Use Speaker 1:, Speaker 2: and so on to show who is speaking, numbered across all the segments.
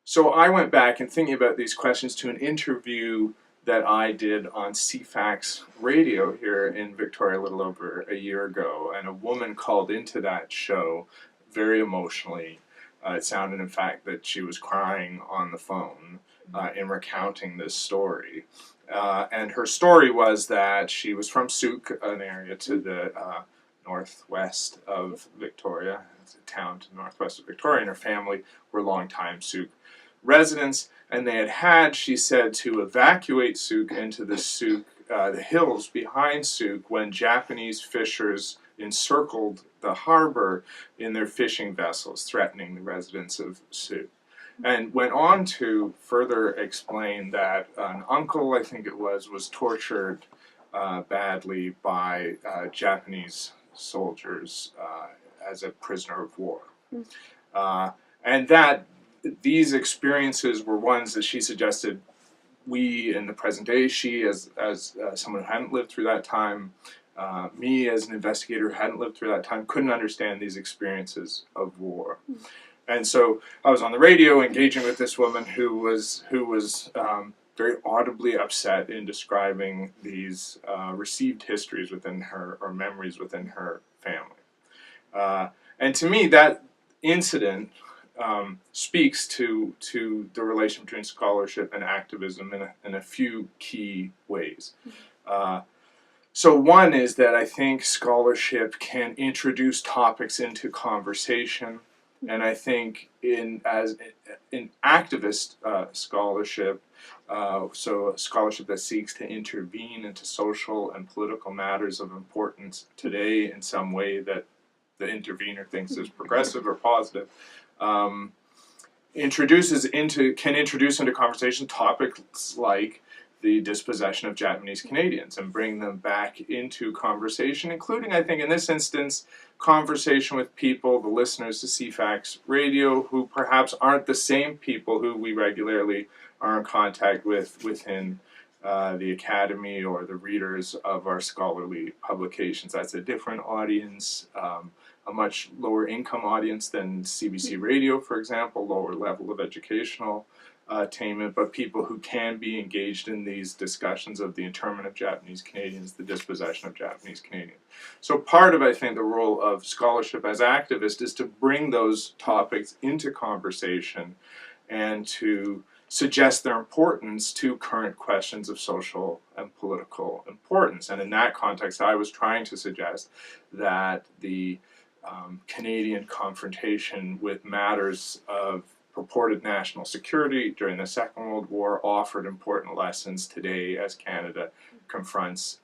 Speaker 1: So I went back and thinking about these questions to an interview that I did on CFAX radio here in Victoria a little over a year ago, and a woman called into that show very emotionally. It sounded, in fact, that she was crying on the phone in recounting this story. And her story was that she was from Souk, an area to the northwest of Victoria. It's a town to the northwest of Victoria, and her family were longtime Souk residents, and they had, she said, to evacuate Souk into the hills behind Souk when Japanese fishers encircled the harbor in their fishing vessels, threatening the residents of Souk. And went on to further explain that an uncle, I think it was tortured badly by Japanese soldiers as a prisoner of war. And that these experiences were ones that she suggested we in the present day, she as someone who hadn't lived through that time, me as an investigator who hadn't lived through that time, couldn't understand these experiences of war. And so I was on the radio engaging with this woman who was very audibly upset in describing these received histories within her, or memories within her family. And to me, that incident speaks to the relation between scholarship and activism in a few key ways. So one is that I think scholarship can introduce topics into conversation, and I think in activist scholarship, so a scholarship that seeks to intervene into social and political matters of importance today in some way that the intervener thinks is progressive or positive, can introduce into conversation topics like the dispossession of Japanese Canadians and bring them back into conversation, including, I think in this instance, conversation with people, the listeners to CFAX radio, who perhaps aren't the same people who we regularly are in contact with within the Academy or the readers of our scholarly publications. That's a different audience, a much lower income audience than CBC radio, for example, lower level of educational attainment, but people who can be engaged in these discussions of the internment of Japanese Canadians, the dispossession of Japanese Canadians. So part of, I think, the role of scholarship as activist is to bring those topics into conversation and to suggest their importance to current questions of social and political importance. And in that context, I was trying to suggest that the Canadian confrontation with matters of purported national security during the Second World War offered important lessons today as Canada confronts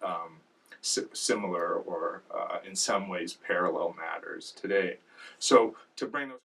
Speaker 1: similar or in some ways parallel matters today. So to bring those